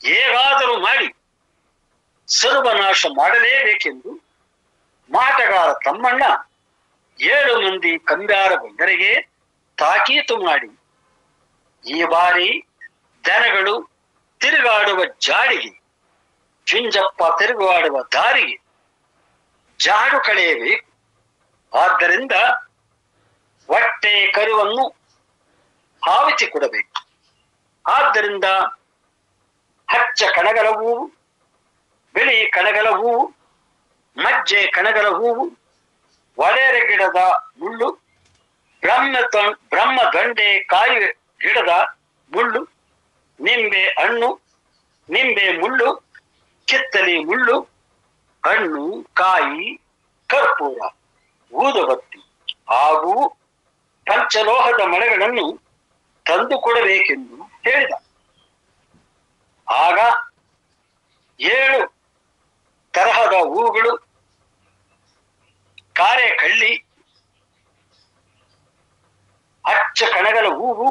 ಹೇಗಾದರೂ ಮಾಡಿ ಸರ್ವನಾಶ ಮಾಡಲೇಬೇಕೆಂದು ಮಾಟಗಾರ ತಮ್ಮಣ್ಣ 7 ಮಂದಿ ಕಂಬ್ಯಾರ ಬಂದರಿಗೆ ತಾಕೀತು ಮಾಡಿ ಈ ಬಾರಿ ದನಗಳು ತಿರುಗಾಡುವ ಜಾಡಿಗೆ, ಜುಂಜಪ್ಪ ತಿರುಗಾಡುವ ದಾರಿಗೆ ಜಾಡು ಕಳೆಯಬೇಕು. ಆದ್ದರಿಂದ ಹೊಟ್ಟೆ ಕರುವನ್ನು ಆವತಿ ಕೊಡಬೇಕು. ಆದ್ದರಿಂದ ಹಚ್ಚ ಕಣಗಲ ಹೂವು, ಬಿಳಿ ಕಣಗಲ ಹೂವು, ಮಜ್ಜೆ ಕಣಗಲ ಹೂವು, ಒಡೆರೆ ಗಿಡದ ಮುಳ್ಳು, ಬ್ರಹ್ಮ ದಂಡೆ ಕಾಯಿ ಗಿಡದ ಮುಳ್ಳು, ನಿಂಬೆ ಹಣ್ಣು, ನಿಂಬೆ ಮುಳ್ಳು, ಕಿತ್ತಲಿ ಮುಳ್ಳು, ಹಣ್ಣು, ಕಾಯಿ, ಕರ್ಪೂರ, ಊದುಬತ್ತಿ ಹಾಗೂ ಪಂಚಲೋಹದ ಮಳೆಗಳನ್ನು ತಂದು ಕೊಡಬೇಕೆಂದು ಹೇಳಿದ. ಆಗ 7 ತರಹದ ಹೂವುಗಳು, ಕಾರೆಕಳ್ಳಿ, ಹಚ್ಚ ಕಣಗಲ ಹೂವು,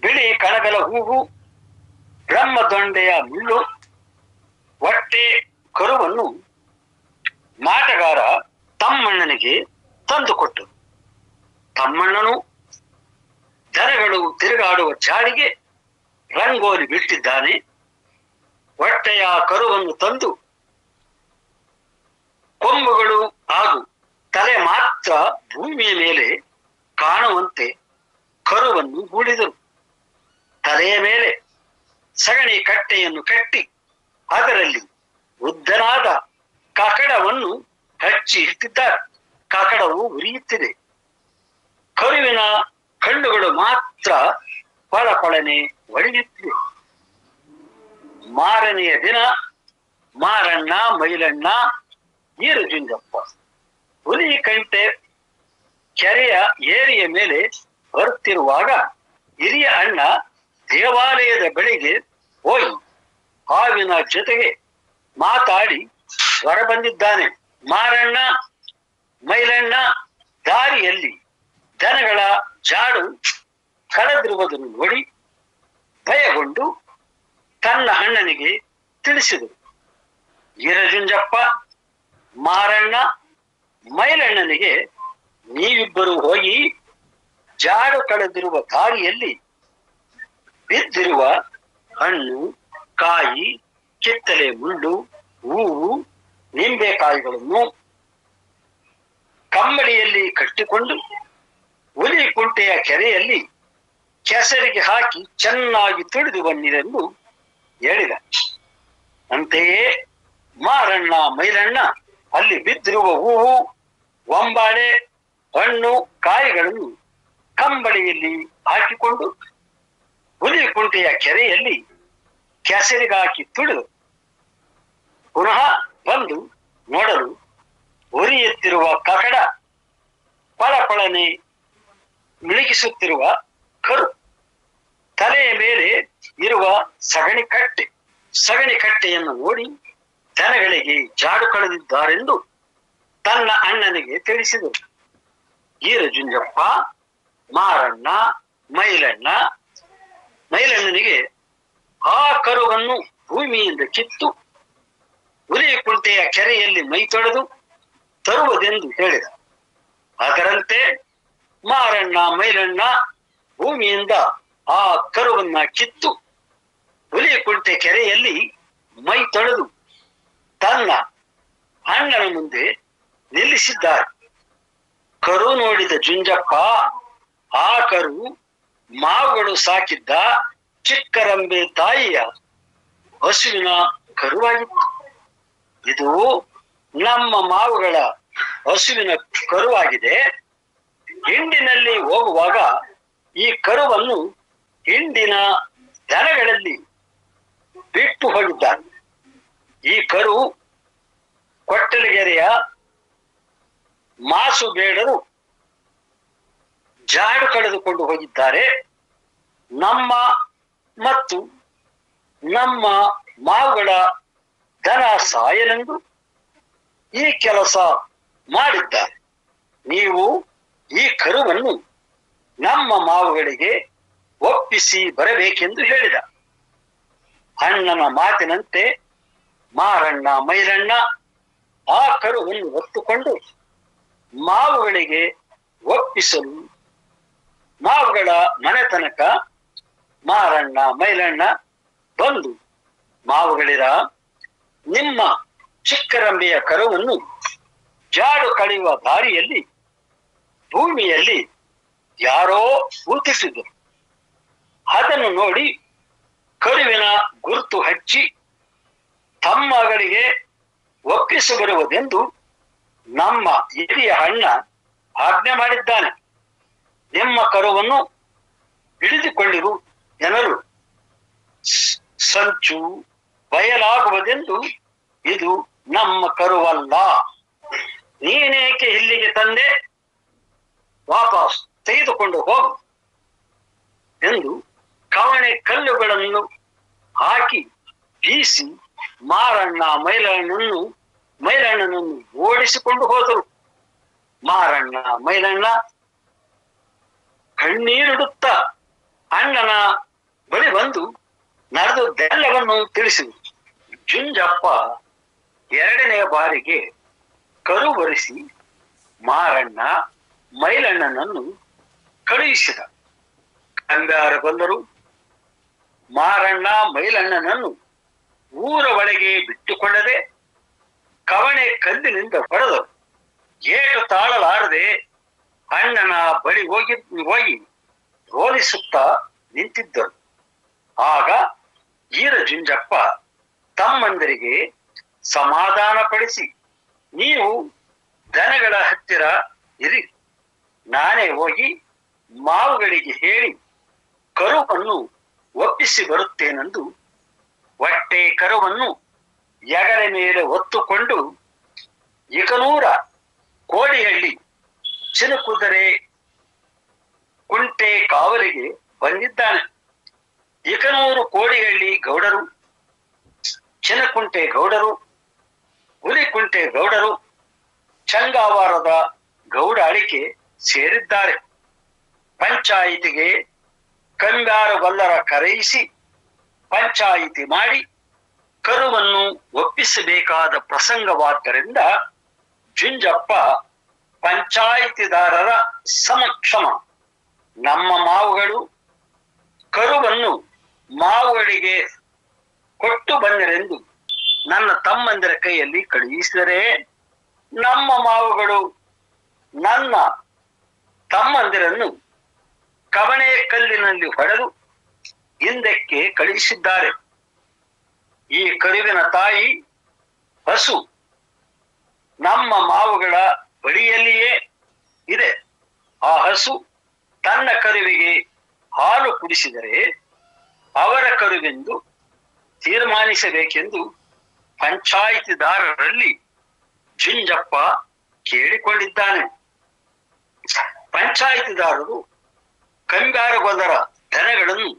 ಬಿಳಿ ಕಣಗಲ ಹೂವು, ಬ್ರಹ್ಮದೊಂಡೆಯ ಮುಳ್ಳು, ಹೊಟ್ಟೆ ಕರುವನ್ನು ಮಾಟಗಾರ ತಮ್ಮಣ್ಣನಿಗೆ ತಂದುಕೊಟ್ಟರು. ತಮ್ಮಣ್ಣನು ದನಗಳು ತಿರುಗಾಡುವ ಜಾಡಿಗೆ ರಂಗೋಲಿ ಬಿಟ್ಟಿದ್ದಾನೆ. ಹೊಟ್ಟೆಯ ಕರುವನ್ನು ತಂದು ಕೊಂಬುಗಳು ಹಾಗೂ ತಲೆ ಮಾತ್ರ ಭೂಮಿಯ ಮೇಲೆ ಕಾಣುವಂತೆ ಕರುವನ್ನು ಹೂಡಿದರು. ತಲೆಯ ಮೇಲೆ ಸಗಣಿ ಕಟ್ಟೆಯನ್ನು ಕಟ್ಟಿ ಅದರಲ್ಲಿ ಉದ್ದನಾದ ಕಕಡವನ್ನು ಹಚ್ಚಿ ಇಟ್ಟಿದ್ದಾರೆ. ಕಕಡವು ಉರಿಯುತ್ತಿದೆ. ಕರುವಿನ ಕಣ್ಣುಗಳು ಮಾತ್ರ ಪಳಪಳನೆ ಒಡೆಯುತ್ತಿವೆ. ಮಾರನೆಯ ದಿನ ಮಾರಣ್ಣ, ಮೈಲಣ್ಣ, ಈರಜುಂಜಪ್ಪ ಹುಲಿಕಂಟೆ ಕೆರೆಯ ಏರಿಯ ಮೇಲೆ ಬರುತ್ತಿರುವಾಗ ಹಿರಿಯ ಅಣ್ಣ ದೇವಾಲಯದ ಬಳಿಗೆ ಹೋಗಿ ಹಾವಿನ ಜೊತೆಗೆ ಮಾತಾಡಿ ಹೊರಬಂದಿದ್ದಾನೆ. ಮಾರಣ್ಣ, ಮೈಲಣ್ಣ ದಾರಿಯಲ್ಲಿ ದನಗಳ ಜಾಡು ಕಳೆದಿರುವುದನ್ನು ನೋಡಿ ಭಯಗೊಂಡು ತನ್ನ ಅಣ್ಣನಿಗೆ ತಿಳಿಸಿದರು. ಈರಜುಂಜಪ್ಪ ಮಾರಣ್ಣ ಮೈಲಣ್ಣನಿಗೆ, ನೀವಿಬ್ಬರು ಹೋಗಿ ಜಾಡು ಕಳೆದಿರುವ ದಾರಿಯಲ್ಲಿ ಬಿದ್ದಿರುವ ಹಣ್ಣು, ಕಾಯಿ, ಕಿತ್ತಲೆ ಮುಳ್ಳು, ಹೂವು, ನಿಂಬೆಕಾಯಿಗಳನ್ನು ಕಂಬಳಿಯಲ್ಲಿ ಕಟ್ಟಿಕೊಂಡು ಹುಲಿ ಕುಂಟೆಯ ಕೆರೆಯಲ್ಲಿ ಕೆಸರಿಗೆ ಹಾಕಿ ಚೆನ್ನಾಗಿ ತುಳಿದು ಬನ್ನಿರೆಂದು ಹೇಳಿದ. ಅಂತೆಯೇ ಮಾರಣ್ಣ, ಮೈಲಣ್ಣ ಅಲ್ಲಿ ಬಿದ್ದಿರುವ ಹೂವು, ಒಂಬಾಳೆ, ಹಣ್ಣು, ಕಾಯಿಗಳನ್ನು ಕಂಬಳಿಯಲ್ಲಿ ಹಾಕಿಕೊಂಡು ಹುಲಿ ಕುಂಟೆಯ ಕೆರೆಯಲ್ಲಿ ಕೆಸರಿಗೆ ಹಾಕಿ ತುಳಿದು ಪುನಃ ಬಂದು ನೋಡಲು ಉರಿಯುತ್ತಿರುವ ಕಕಡ, ಪಳಪಳನೆ ಮಿಳುಗಿಸುತ್ತಿರುವ ಕರು, ತಲೆಯ ಮೇಲೆ ಇರುವ ಸಗಣಿ ಕಟ್ಟೆಯನ್ನು ನೋಡಿ ದನಗಳಿಗೆ ಜಾಡು ಕಳೆದಿದ್ದಾರೆಂದು ತನ್ನ ಅಣ್ಣನಿಗೆ ತಿಳಿಸಿದರು. ಈರಜುಂಜಪ್ಪ ಮಾರಣ್ಣ ಮೈಲಣ್ಣನಿಗೆ ಆ ಕರುವನ್ನು ಭೂಮಿಯಿಂದ ಕಿತ್ತು ಹುಲಿ ಕುಂಟೆಯ ಕೆರೆಯಲ್ಲಿ ಮೈ ತೊಳೆದು ತರುವುದೆಂದು ಹೇಳಿದ. ಅದರಂತೆ ಮಾರಣ್ಣ, ಮೈಲಣ್ಣ ಭೂಮಿಯಿಂದ ಆ ಕರುವನ್ನ ಕಿತ್ತು ಹುಲಿ ಕುಂಟೆ ಕೆರೆಯಲ್ಲಿ ಮೈ ತೊಳೆದು ತನ್ನ ಅಣ್ಣನ ಮುಂದೆ ನಿಲ್ಲಿಸಿದ್ದಾರೆ. ಕರು ನೋಡಿದ ಜುಂಜಪ್ಪ, ಆ ಕರು ಮಾವುಗಳು ಸಾಕಿದ್ದ ಚಿಕ್ಕರಂಬೆ ತಾಯಿಯ ಹಸುವಿನ ಕರುವಾಗಿತ್ತು. ಇದು ನಮ್ಮ ಮಾವುಗಳ ಹಸುವಿನ ಕರುವಾಗಿದೆ. ಹಿಂಡಿನಲ್ಲಿ ಹೋಗುವಾಗ ಈ ಕರುವನ್ನು ಹಿಂಡಿನ ದನಗಳಲ್ಲಿ ಬಿಟ್ಟು ಹೋಗಿದ್ದಾರೆ. ಈ ಕರು ಕೊಟ್ಟಲಗೆರೆಯ ಮಾಸು ಬೇಡರು ಜಾಡು ಕಳೆದುಕೊಂಡು ಹೋಗಿದ್ದಾರೆ. ನಮ್ಮ ಮತ್ತು ನಮ್ಮ ಮಾವುಗಳ ದನ ಸಾಯಲೆಂದು ಈ ಕೆಲಸ ಮಾಡಿದ್ದಾರೆ. ನೀವು ಈ ಕರುವನ್ನು ನಮ್ಮ ಮಾವುಗಳಿಗೆ ಒಪ್ಪಿಸಿ ಬರಬೇಕೆಂದು ಹೇಳಿದ. ಅಣ್ಣನ ಮಾತಿನಂತೆ ಮಾರಣ್ಣ ಮೈಲಣ್ಣ ಆ ಕರುವನ್ನು ಹೊತ್ತುಕೊಂಡು ಮಾವುಗಳಿಗೆ ಒಪ್ಪಿಸಲು ಮಾವುಗಳ ಮನೆ ತನಕ ಮಾರಣ್ಣ ಮೈಲಣ್ಣ ಬಂದು, ಮಾವುಗಳಿರ, ನಿಮ್ಮ ಚಿಕ್ಕರಂಬೆಯ ಕರುವನ್ನು ಜಾಡು ಕಳೆಯುವ ದಾರಿಯಲ್ಲಿ ಭೂಮಿಯಲ್ಲಿ ಯಾರೋ ಗುರುತಿಸಿದರು. ಅದನ್ನು ನೋಡಿ ಕರುವಿನ ಗುರುತು ಹಚ್ಚಿ ತಮ್ಮಗಳಿಗೆ ಒಪ್ಪಿಸಿ ಬರುವುದೆಂದು ನಮ್ಮ ಹಿರಿಯ ಅಣ್ಣ ಆಜ್ಞೆ ಮಾಡಿದ್ದಾನೆ. ನಿಮ್ಮ ಕರುವನ್ನು ಹಿಡಿದುಕೊಂಡಿರು ಎನ್ನಲು ಸಂಚು ಬಯಲಾಗುವುದೆಂದು ಇದು ನಮ್ಮ ಕರುವಲ್ಲ, ನೀನೇಕೆ ಇಲ್ಲಿಗೆ ತಂದೆ, ವಾಪಸ್ ತೆಗೆದುಕೊಂಡು ಹೋಗು ಎಂದು ಕವಣೆ ಕಲ್ಲುಗಳನ್ನು ಹಾಕಿ ಬೀಸಿ ಮಾರಣ್ಣ ಮೈಲಣ್ಣನನ್ನು ಓಡಿಸಿಕೊಂಡು ಹೋದರು. ಮಾರಣ್ಣ ಮೈಲಣ್ಣ ಕಣ್ಣೀರಿಡುತ್ತ ಅಣ್ಣನ ಬಳಿ ಬಂದು ನಡೆದದ್ದೆಲ್ಲವನ್ನು ತಿಳಿಸಿದರು. ಜುಂಜಪ್ಪ ಎರಡನೆಯ ಬಾರಿಗೆ ಕರು ಬರಿಸಿ ಮಾರಣ್ಣ ಮೈಲಣ್ಣನನ್ನು ಕಳುಹಿಸಿದ. ಕಂಗಾರಗೊಂಡರು. ಮಾರಣ್ಣ ಮೈಲಣ್ಣನನ್ನು ಊರ ಒಳಗೆ ಬಿಟ್ಟುಕೊಳ್ಳದೆ ಕವಣೆ ಕಲ್ಲಿನಿಂದ ಹೊಡೆದರು. ಏಟು ತಾಳಲಾರದೆ ಅಣ್ಣನ ಬಳಿ ಹೋಗಿ ರೋಲಿಸುತ್ತಾ ನಿಂತಿದ್ದರು. ಆಗ ಈರ ಜುಂಜಪ್ಪ ತಮ್ಮಂದರಿಗೆ ಸಮಾಧಾನ ಪಡಿಸಿ, ನೀವು ದನಗಳ ಹತ್ತಿರ ಇರಿ, ನಾನೇ ಹೋಗಿ ಮಾವುಗಳಿಗೆ ಹೇಳಿ ಕರುವನ್ನು ಒಪ್ಪಿಸಿ ಬರುತ್ತೇನೆಂದು ಹೊಟ್ಟೆ ಕರುವನ್ನು ಹೆಗಲ ಮೇಲೆ ಹೊತ್ತುಕೊಂಡು ಇಕನೂರ ಕೋಡಿಹಳ್ಳಿ ಚಿನಕುದರೆ ಕುಂಟೆ ಕಾವಲಿಗೆ ಬಂದಿದ್ದಾನೆ. ಇಕನೂರು ಕೋಡಿಹಳ್ಳಿ ಗೌಡರು, ಚಿನಕುಂಟೆ ಗೌಡರು, ಹುಲಿಕುಂಟೆ ಗೌಡರು ಚಂಗಾವಾರದ ಗೌಡಾಳಿಕೆ ಸೇರಿದ್ದಾರೆ. ಪಂಚಾಯಿತಿಗೆ ಕಂಗಾರಗೊಲ್ಲರ ಕರೆಯಿಸಿ ಪಂಚಾಯಿತಿ ಮಾಡಿ ಕರುವನ್ನು ಒಪ್ಪಿಸಬೇಕಾದ ಪ್ರಸಂಗವಾದ್ದರಿಂದ ಜುಂಜಪ್ಪ ಪಂಚಾಯಿತಿದಾರರ ಸಮಕ್ಷಮ ನಮ್ಮ ಮಾವುಗಳು ಕರುವನ್ನು ಮಾವುಗಳಿಗೆ ಕೊಟ್ಟು ಬಂದರೆಂದು ನನ್ನ ತಮ್ಮಂದಿರ ಕೈಯಲ್ಲಿ ಕಳುಹಿಸಿದರೆ, ನಮ್ಮ ಮಾವುಗಳು ನನ್ನ ತಮ್ಮಂದಿರನ್ನು ಕವಣೆ ಕಲ್ಲಿನಲ್ಲಿ ಹೊಡೆದು ಹಿಂದಕ್ಕೆ ಕಳುಹಿಸಿದ್ದಾರೆ. ಈ ಕರುವಿನ ತಾಯಿ ಹಸು ನಮ್ಮ ಮಾವುಗಳ ಬಳಿಯಲ್ಲಿಯೇ ಇದೆ. ಆ ಹಸು ತನ್ನ ಕರುವಿಗೆ ಹಾಲು ಕುಡಿಸಿದರೆ ಅವರ ಕರುವೆಂದು ತೀರ್ಮಾನಿಸಬೇಕೆಂದು ಪಂಚಾಯಿತಿದಾರರಲ್ಲಿ ಜುಂಜಪ್ಪ ಕೇಳಿಕೊಂಡಿದ್ದಾನೆ. ಪಂಚಾಯಿತಿದಾರರು ಕಂಗಾರಗೊಲ್ಲರ ದನಗಳನ್ನು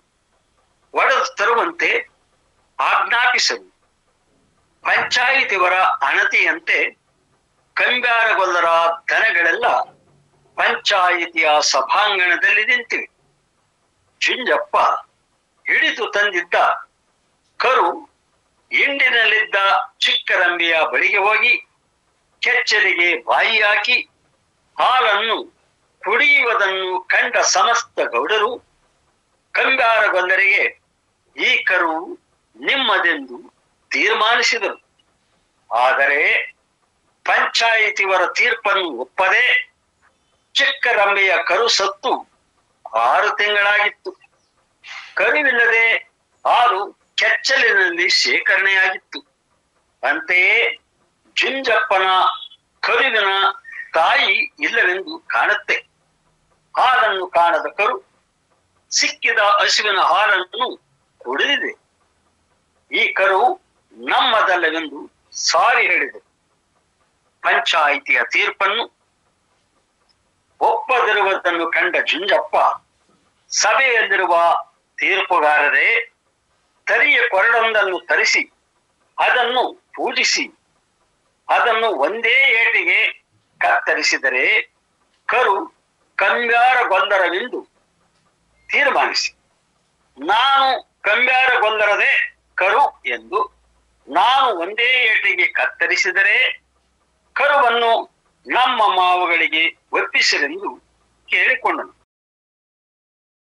ಒಡೆದು ತರುವಂತೆ ಆಜ್ಞಾಪಿಸಲು ಪಂಚಾಯಿತಿಯವರ ಅಣತಿಯಂತೆ ಕಂಗಾರಗೊಲ್ಲರ ದನಗಳೆಲ್ಲ ಪಂಚಾಯಿತಿಯ ಸಭಾಂಗಣದಲ್ಲಿ ನಿಂತಿವೆ. ಜುಂಜಪ್ಪ ಹಿಡಿದು ತಂದಿದ್ದ ಕರು ಹಿಂಡಿನಲ್ಲಿದ್ದ ಚಿಕ್ಕರಂಬೆಯ ಬಳಿಗೆ ಹೋಗಿ ಕೆಚ್ಚಲಿಗೆ ಬಾಯಿ ಹಾಕಿ ಹಾಲನ್ನು ಕುಡಿಯುವುದನ್ನು ಕಂಡ ಸಮಸ್ತ ಗೌಡರು ಕಂಗಾರಗೊಲ್ಲರಿಗೆ ಈ ಕರು ನಿಮ್ಮದೆಂದು ತೀರ್ಮಾನಿಸಿದರು. ಆದರೆ ಪಂಚಾಯಿತಿಯವರ ತೀರ್ಪನ್ನು ಒಪ್ಪದೆ ಚಿಕ್ಕರಂಬೆಯ ಕರು ಸತ್ತು 6 ತಿಂಗಳಾಗಿತ್ತು. ಕರುವಿಲ್ಲದೆ ಹಾಲು ಕೆಚ್ಚಲಿನಲ್ಲಿ ಶೇಖರಣೆಯಾಗಿತ್ತು. ಅಂತೆಯೇ ಜುಂಜಪ್ಪನ ಕರುವಿನ ತಾಯಿ ಇಲ್ಲವೆಂದು ಕಾಣುತ್ತೆ. ಹಾಲನ್ನು ಕಾಣದ ಕರು ಸಿಕ್ಕಿದ ಹಸುವಿನ ಹಾಲನ್ನು ಕುಡಿದಿದೆ. ಈ ಕರು ನಮ್ಮದಲ್ಲವೆಂದು ಸಾರಿ ಹೇಳಿದೆ. ಪಂಚಾಯಿತಿಯ ತೀರ್ಪನ್ನು ಒಪ್ಪದಿರುವುದನ್ನು ಕಂಡ ಜುಂಜಪ್ಪ ಸಭೆಯಲ್ಲಿರುವ ತೀರ್ಪುಗಾರರೇ, ತರಿಯ ಕೊರಡೊಂದನ್ನು ತರಿಸಿ ಅದನ್ನು ಪೂಜಿಸಿ ಅದನ್ನು ಒಂದೇ ಏಟಿಗೆ ಕತ್ತರಿಸಿದರೆ ಕರು ಕಂಗಾರಗೊಲ್ಲರವೆಂದು ತೀರ್ಮಾನಿಸಿ. ನಾನು ಕಂಗಾರಗೊಲ್ಲರದೆ ಕರು ಎಂದು ನಾನು ಒಂದೇ ಏಟಿಗೆ ಕತ್ತರಿಸಿದರೆ ಕರುವನ್ನು ನಮ್ಮ ಮಾವುಗಳಿಗೆ ಒಪ್ಪಿಸಿರೆಂದು ಕೇಳಿಕೊಂಡನು.